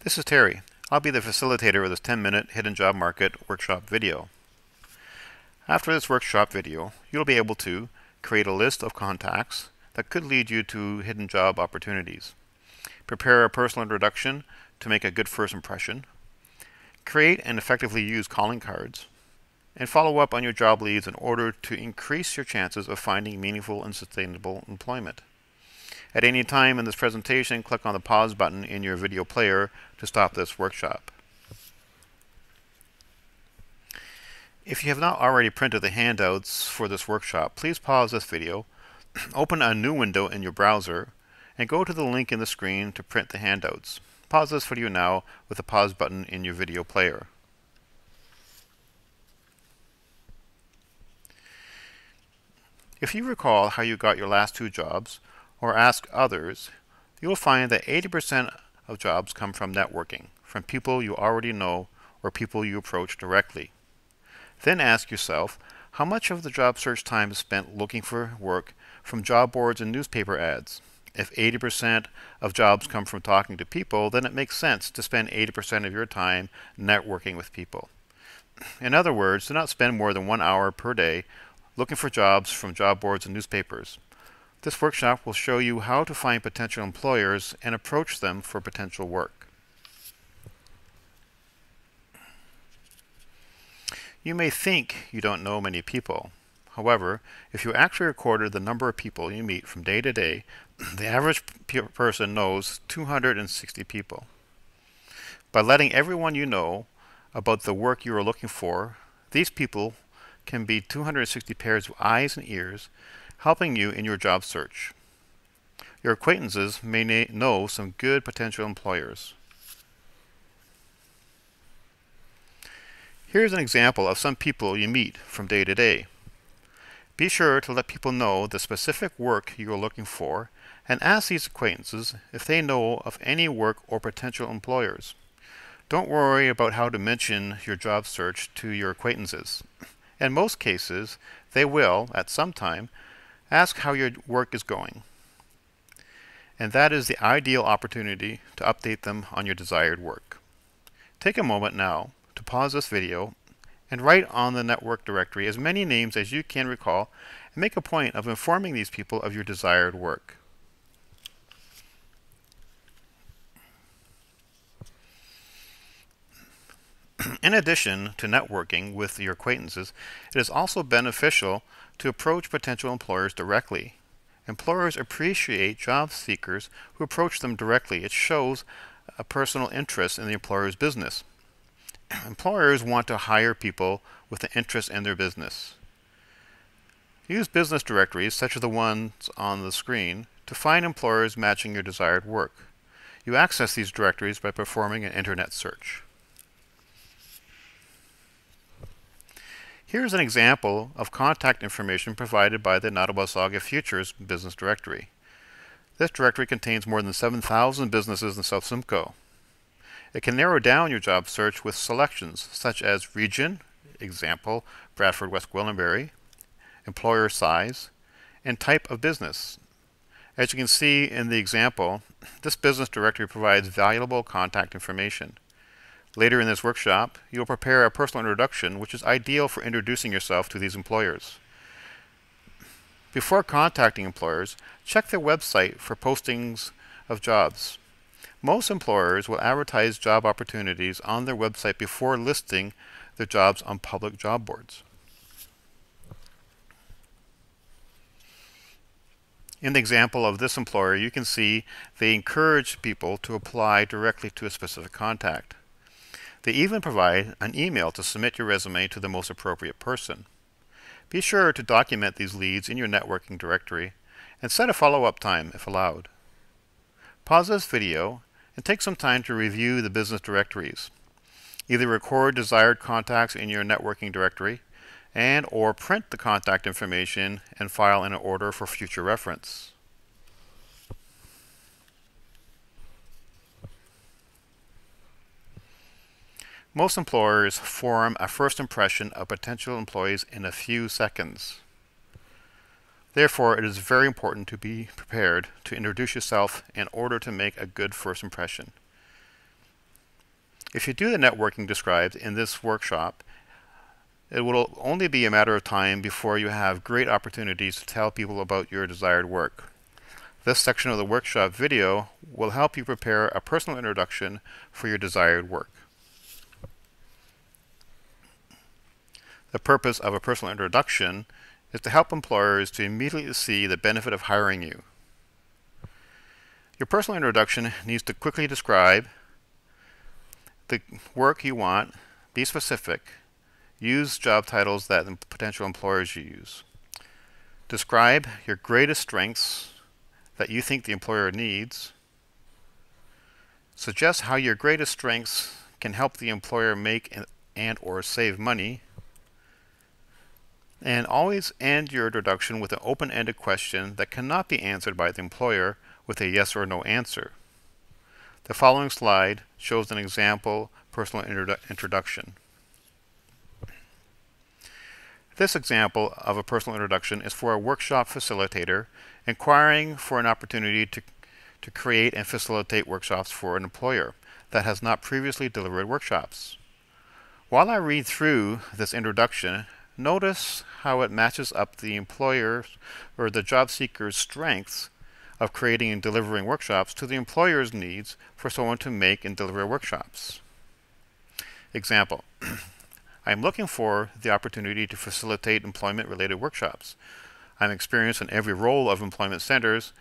This is Terry. I'll be the facilitator of this 10-minute Hidden Job Market workshop video. After this workshop video, you'll be able to create a list of contacts that could lead you to hidden job opportunities, prepare a personal introduction to make a good first impression, create and effectively use calling cards, and follow up on your job leads in order to increase your chances of finding meaningful and sustainable employment. At any time in this presentation, click on the pause button in your video player to stop this workshop. If you have not already printed the handouts for this workshop, please pause this video, open a new window in your browser, and go to the link in the screen to print the handouts. Pause this video now with the pause button in your video player. If you recall how you got your last two jobs, or ask others, you will find that 80% of jobs come from networking, from people you already know or people you approach directly. Then ask yourself, how much of the job search time is spent looking for work from job boards and newspaper ads? If 80% of jobs come from talking to people, then it makes sense to spend 80% of your time networking with people. In other words, do not spend more than 1 hour per day looking for jobs from job boards and newspapers. This workshop will show you how to find potential employers and approach them for potential work. You may think you don't know many people. However, if you actually recorded the number of people you meet from day to day, the average person knows 260 people. By letting everyone you know about the work you are looking for, these people can be 260 pairs of eyes and ears, helping you in your job search. Your acquaintances may know some good potential employers. Here's an example of some people you meet from day to day. Be sure to let people know the specific work you are looking for and ask these acquaintances if they know of any work or potential employers. Don't worry about how to mention your job search to your acquaintances. In most cases, they will, at some time, ask how your work is going. And that is the ideal opportunity to update them on your desired work. Take a moment now to pause this video and write on the network directory as many names as you can recall and make a point of informing these people of your desired work. In addition to networking with your acquaintances, it is also beneficial to approach potential employers directly. Employers appreciate job seekers who approach them directly. It shows a personal interest in the employer's business. Employers want to hire people with an interest in their business. Use business directories, such as the ones on the screen, to find employers matching your desired work. You access these directories by performing an internet search. Here's an example of contact information provided by the Nottawasaga Futures business directory. This directory contains more than 7,000 businesses in South Simcoe. It can narrow down your job search with selections such as region, example, Bradford, West Gwillimbury, employer size, and type of business. As you can see in the example, this business directory provides valuable contact information. Later in this workshop, you will prepare a personal introduction which is ideal for introducing yourself to these employers. Before contacting employers, check their website for postings of jobs. Most employers will advertise job opportunities on their website before listing their jobs on public job boards. In the example of this employer, you can see they encourage people to apply directly to a specific contact. They even provide an email to submit your resume to the most appropriate person. Be sure to document these leads in your networking directory and set a follow-up time if allowed. Pause this video and take some time to review the business directories. Either record desired contacts in your networking directory or print the contact information and file in an order for future reference. Most employers form a first impression of potential employees in a few seconds. Therefore, it is very important to be prepared to introduce yourself in order to make a good first impression. If you do the networking described in this workshop, it will only be a matter of time before you have great opportunities to tell people about your desired work. This section of the workshop video will help you prepare a personal introduction for your desired work. The purpose of a personal introduction is to help employers to immediately see the benefit of hiring you. Your personal introduction needs to quickly describe the work you want, be specific, use job titles that potential employers use. Describe your greatest strengths that you think the employer needs. Suggest how your greatest strengths can help the employer make and or save money. And always end your introduction with an open-ended question that cannot be answered by the employer with a yes or no answer. The following slide shows an example personal introduction. This example of a personal introduction is for a workshop facilitator inquiring for an opportunity to create and facilitate workshops for an employer that has not previously delivered workshops. While I read through this introduction, notice how it matches up the employer's or the job seeker's strengths of creating and delivering workshops to the employer's needs for someone to make and deliver workshops. Example. I am looking for the opportunity to facilitate employment-related workshops. I'm experienced in every role of employment centers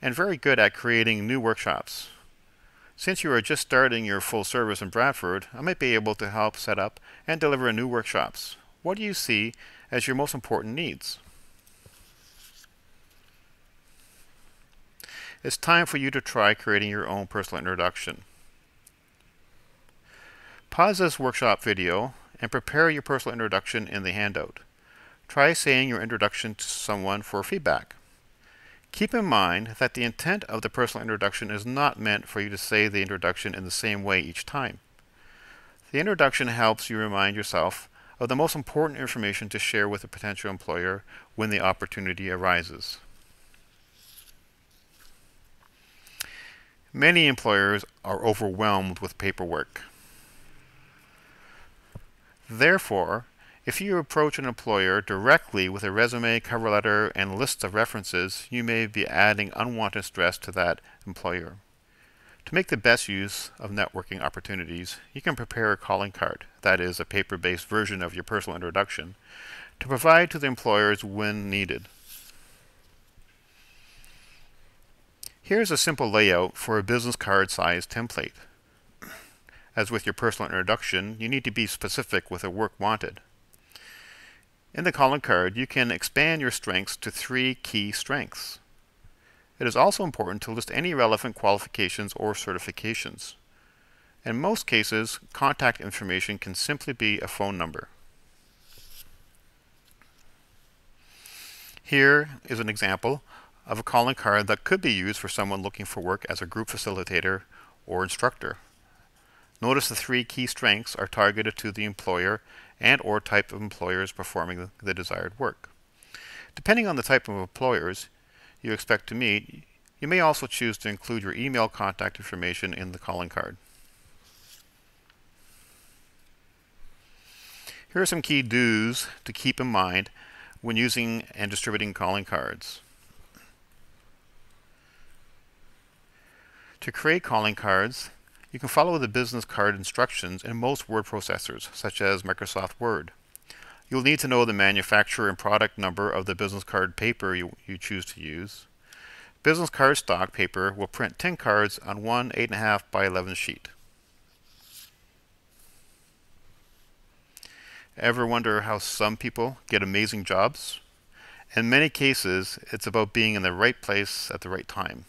and very good at creating new workshops. Since you are just starting your full service in Bradford, I might be able to help set up and deliver new workshops. What do you see as your most important needs? It's time for you to try creating your own personal introduction. Pause this workshop video and prepare your personal introduction in the handout. Try saying your introduction to someone for feedback. Keep in mind that the intent of the personal introduction is not meant for you to say the introduction in the same way each time. The introduction helps you remind yourself of the most important information to share with a potential employer when the opportunity arises. Many employers are overwhelmed with paperwork. Therefore, if you approach an employer directly with a resume, cover letter, and lists of references, you may be adding unwanted stress to that employer. To make the best use of networking opportunities, you can prepare a calling card, that is, a paper-based version of your personal introduction, to provide to the employers when needed. Here's a simple layout for a business card size template. As with your personal introduction, you need to be specific with the work wanted. In the calling card, you can expand your strengths to 3 key strengths. It is also important to list any relevant qualifications or certifications. In most cases, contact information can simply be a phone number. Here is an example of a calling card that could be used for someone looking for work as a group facilitator or instructor. Notice the 3 key strengths are targeted to the employer and or type of employers performing the desired work. Depending on the type of employers you expect to meet, you may also choose to include your email contact information in the calling card. Here are some key do's to keep in mind when using and distributing calling cards. To create calling cards, you can follow the business card instructions in most word processors, such as Microsoft Word. You'll need to know the manufacturer and product number of the business card paper you choose to use. Business card stock paper will print 10 cards on one 8.5 by 11 sheet. Ever wonder how some people get amazing jobs? In many cases, it's about being in the right place at the right time.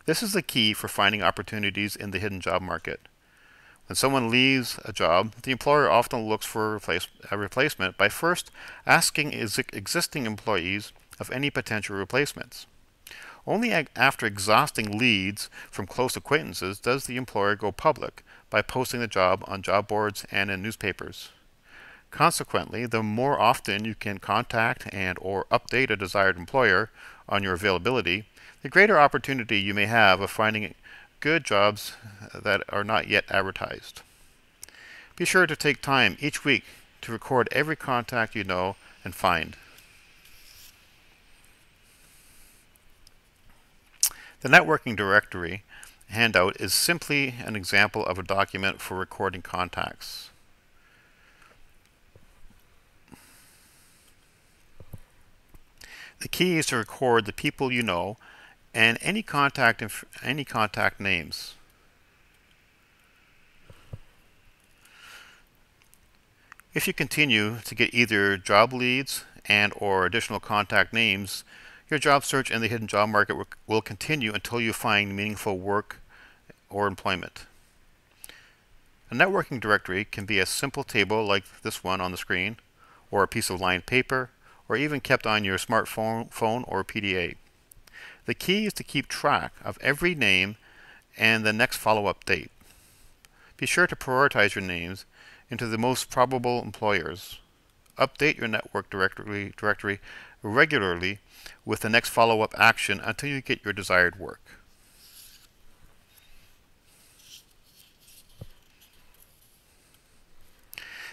This is the key for finding opportunities in the hidden job market. When someone leaves a job, the employer often looks for a replacement by first asking existing employees of any potential replacements. Only after exhausting leads from close acquaintances does the employer go public by posting the job on job boards and in newspapers. Consequently, the more often you can contact and or update a desired employer on your availability, the greater opportunity you may have of finding good jobs that are not yet advertised. Be sure to take time each week to record every contact you know and find. The networking directory handout is simply an example of a document for recording contacts. The key is to record the people you know and any contact names. If you continue to get either job leads and/or additional contact names, your job search in the hidden job market will continue until you find meaningful work or employment. A networking directory can be a simple table like this one on the screen, or a piece of lined paper, or even kept on your smartphone or PDA. The key is to keep track of every name and the next follow-up date. Be sure to prioritize your names into the most probable employers. Update your network directory regularly with the next follow-up action until you get your desired work.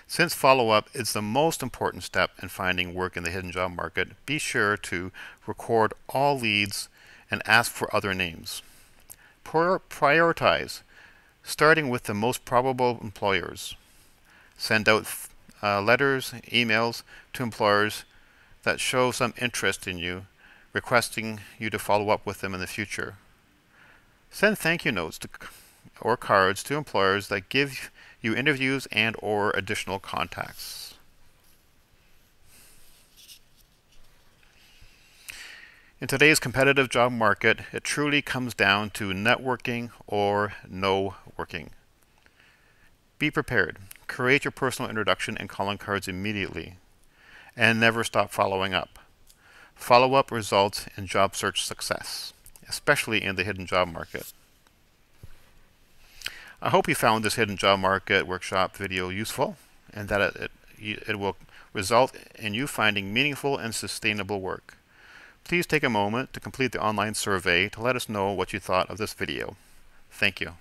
Since follow-up is the most important step in finding work in the hidden job market, be sure to record all leads and ask for other names. Prioritize, starting with the most probable employers. Send out letters, emails to employers that show some interest in you, requesting you to follow up with them in the future. Send thank you notes or cards to employers that give you interviews and/or additional contacts. In today's competitive job market, it truly comes down to networking or no working. Be prepared. Create your personal introduction and calling cards immediately, and never stop following up. Follow-up results in job search success, especially in the hidden job market. I hope you found this hidden job market workshop video useful, and that it will result in you finding meaningful and sustainable work. Please take a moment to complete the online survey to let us know what you thought of this video. Thank you.